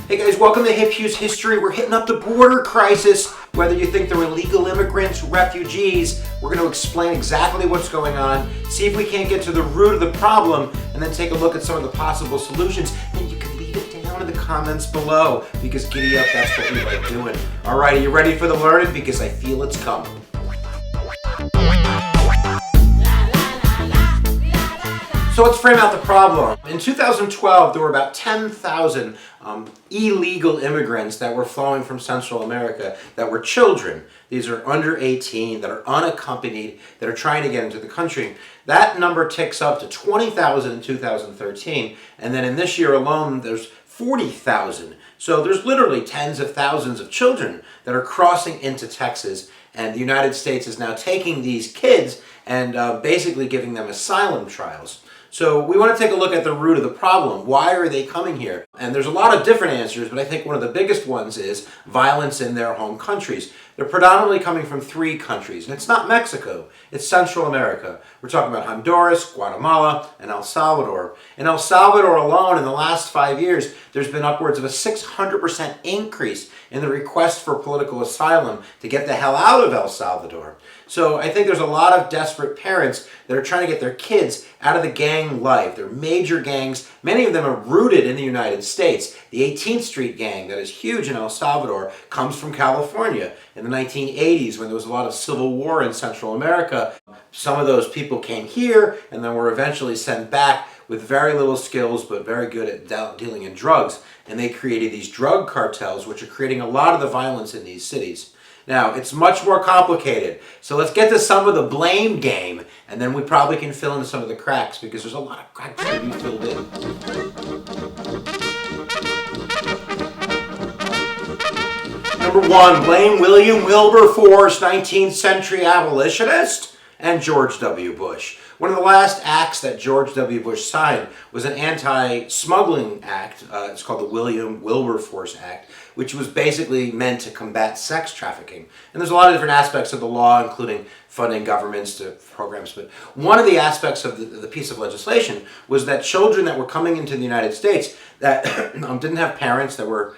Hey guys, welcome to Hip Hughes History. We're hitting up the border crisis. Whether you think they're illegal immigrants, refugees, we're going to explain exactly what's going on, see if we can't get to the root of the problem, and then take a look at some of the possible solutions. And you can leave it down in the comments below, because giddy up, that's what we like doing. Alright, are you ready for the learning? Because I feel it's coming. So let's frame out the problem. In 2012, there were about 10,000 illegal immigrants that were flowing from Central America that were children. These are under 18, that are unaccompanied, that are trying to get into the country. That number ticks up to 20,000 in 2013, and then in this year alone, there's 40,000. So there's literally tens of thousands of children that are crossing into Texas, and the United States is now taking these kids and basically giving them asylum trials. So we want to take a look at the root of the problem. Why are they coming here? And there's a lot of different answers, but I think one of the biggest ones is violence in their home countries. They're predominantly coming from 3 countries, and it's not Mexico, it's Central America. We're talking about Honduras, Guatemala, and El Salvador. In El Salvador alone, in the last 5 years, there's been upwards of a 600% increase in the request for political asylum to get the hell out of El Salvador. So I think there's a lot of desperate parents that are trying to get their kids out of the gang life. They're major gangs. Many of them are rooted in the United States. The 18th Street gang, that is huge in El Salvador, comes from California. In the 1980s, when there was a lot of civil war in Central America, some of those people came here and then were eventually sent back with very little skills but very good at dealing in drugs. And they created these drug cartels, which are creating a lot of the violence in these cities. Now, it's much more complicated. So let's get to some of the blame game, and then we probably can fill in some of the cracks, because there's a lot of cracks to be filled in. Number 1, blame William Wilberforce, 19th century abolitionist, and George W. Bush. One of the last acts that George W. Bush signed was an anti-smuggling act. It's called the William Wilberforce Act, which was basically meant to combat sex trafficking. And there's a lot of different aspects of the law, including funding governments to programs. But one of the aspects of the piece of legislation was that children that were coming into the United States that didn't have parents, that were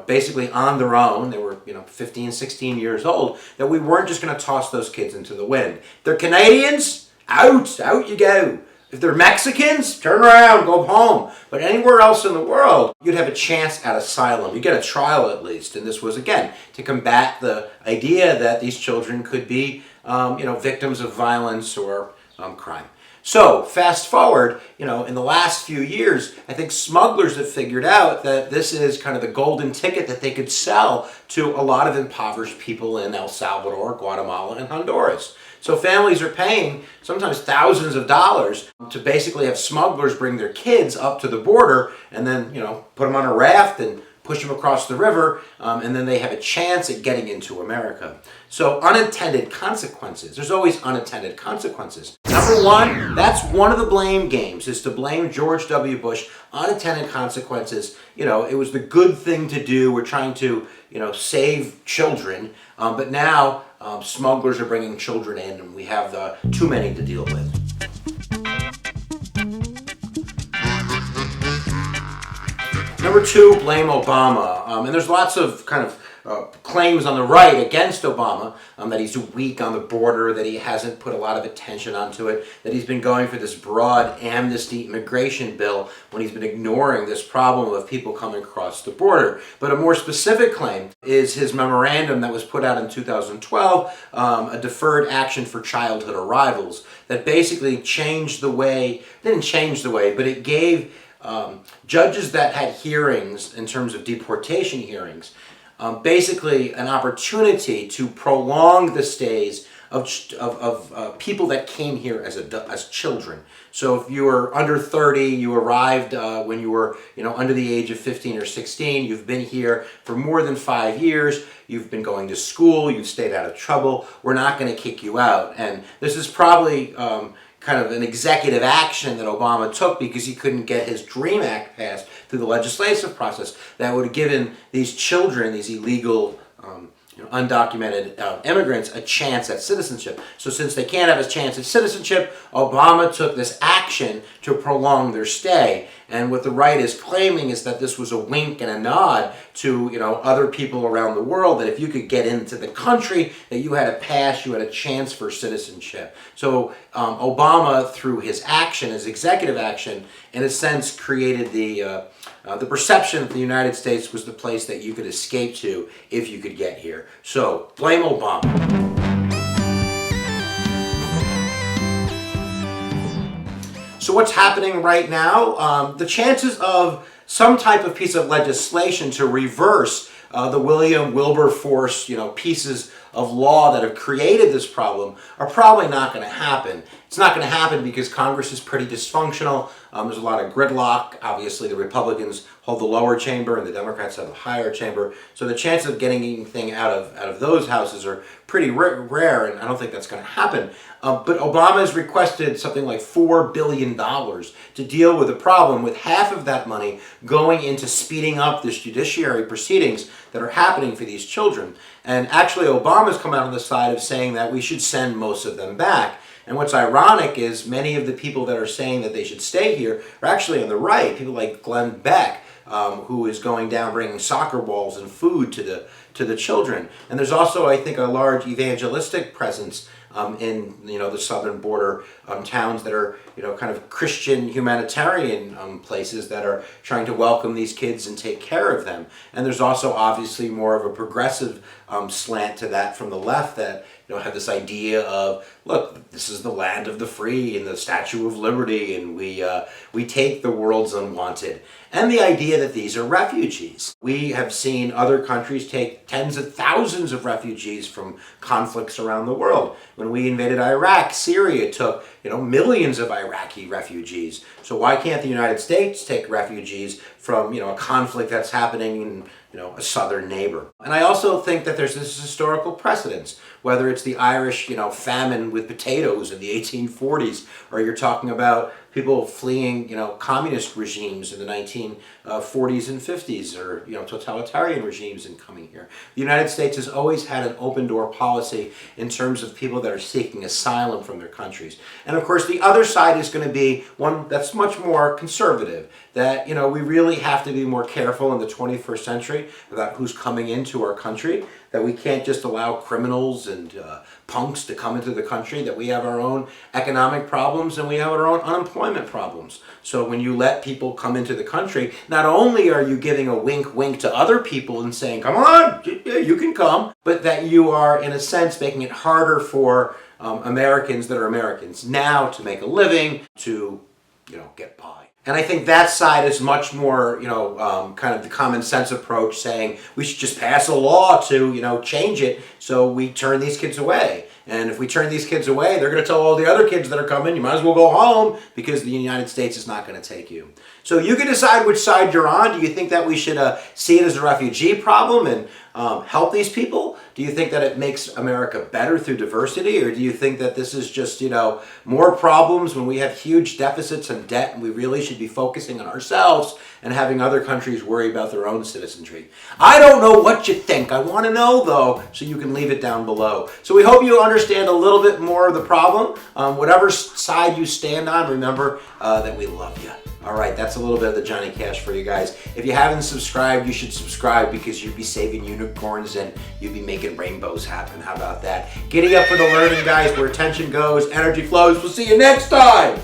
basically on their own, they were 15, 16 years old, that we weren't just going to toss those kids into the wind. If they're Canadians, out you go. If they're Mexicans, turn around, go home. But anywhere else in the world, you'd have a chance at asylum. You get a trial at least. And this was, again, to combat the idea that these children could be, victims of violence or crime. So, fast forward, in the last few years, I think smugglers have figured out that this is kind of the golden ticket that they could sell to a lot of impoverished people in El Salvador, Guatemala, and Honduras. So families are paying sometimes thousands of dollars to basically have smugglers bring their kids up to the border and then, put them on a raft and push them across the river, and then they have a chance at getting into America. So unintended consequences. There's always unintended consequences. Number 1, that's one of the blame games, is to blame George W. Bush. Unintended consequences. It was the good thing to do. We're trying to, save children. But now smugglers are bringing children in, and we have too many to deal with. Number 2, blame Obama. And there's lots of kind of claims on the right against Obama, that he's weak on the border, that he hasn't put a lot of attention onto it, that he's been going for this broad amnesty immigration bill when he's been ignoring this problem of people coming across the border. But a more specific claim is his memorandum that was put out in 2012, a deferred action for childhood arrivals, that basically changed the way, didn't change the way, but it gave judges that had hearings in terms of deportation hearings, basically an opportunity to prolong the stays of people that came here as children. So if you were under 30, you arrived when you were under the age of 15 or 16, you've been here for more than 5 years, you've been going to school, you've stayed out of trouble, we're not going to kick you out. And this is probably kind of an executive action that Obama took because he couldn't get his DREAM Act passed through the legislative process that would have given these children, these illegal undocumented immigrants a chance at citizenship. So since they can't have a chance at citizenship, Obama took this action to prolong their stay. And what the right is claiming is that this was a wink and a nod to other people around the world, that if you could get into the country, that you had a pass, you had a chance for citizenship. So Obama, through his action, his executive action, in a sense created the perception that the United States was the place that you could escape to if you could get here. So blame Obama. So what's happening right now? The chances of some type of piece of legislation to reverse the Wilberforce, pieces of law that have created this problem are probably not going to happen. It's not going to happen because Congress is pretty dysfunctional. There's a lot of gridlock. Obviously, the Republicans hold the lower chamber and the Democrats have the higher chamber. So the chances of getting anything out of those houses are pretty rare, and I don't think that's going to happen. But Obama has requested something like $4 billion to deal with the problem, with half of that money going into speeding up this judiciary proceedings that are happening for these children. And actually, Obama's come out on the side of saying that we should send most of them back. And what's ironic is many of the people that are saying that they should stay here are actually on the right. People like Glenn Beck, who is going down bringing soccer balls and food to the children. And there's also, I think, a large evangelistic presence in the southern border towns that are kind of Christian humanitarian places that are trying to welcome these kids and take care of them. And there's also obviously more of a progressive slant to that from the left that have this idea of, look, this is the land of the free and the Statue of Liberty, and we take the world's unwanted. And the idea that these are refugees. We have seen other countries take tens of thousands of refugees from conflicts around the world. When we invaded Iraq, Syria took millions of Iraqi refugees. So why can't the United States take refugees from a conflict that's happening in a southern neighbor? And I also think that there's this historical precedence, whether it's the Irish famine with potatoes in the 1840s, or you're talking about people fleeing communist regimes in the 1940s and 50s, or totalitarian regimes and coming here. The United States has always had an open door policy in terms of people that are seeking asylum from their countries. And of course the other side is going to be one that's much more conservative, that we really have to be more careful in the 21st century about who's coming into our country, that we can't just allow criminals and punks to come into the country, that we have our own economic problems and we have our own unemployment problems. So when you let people come into the country, not only are you giving a wink to other people and saying, come on, you can come, but that you are, in a sense, making it harder for Americans that are Americans now to make a living, to get by. And I think that side is much more, kind of the common sense approach, saying we should just pass a law to, change it so we turn these kids away. And if we turn these kids away, they're going to tell all the other kids that are coming, you might as well go home because the United States is not going to take you. So you can decide which side you're on. Do you think that we should see it as a refugee problem and help these people? Do you think that it makes America better through diversity? Or do you think that this is just, more problems when we have huge deficits and debt and we really should be focusing on ourselves and having other countries worry about their own citizenry? I don't know what you think. I want to know, though, so you can leave it down below. So we hope you understand a little bit more of the problem. Whatever side you stand on, remember that we love you. All right, that's a little bit of the Johnny Cash for you guys. If you haven't subscribed, you should subscribe because you'd be saving unicorns and you'd be making rainbows happen. How about that? Giddy up for the learning, guys. Where attention goes, energy flows. We'll see you next time.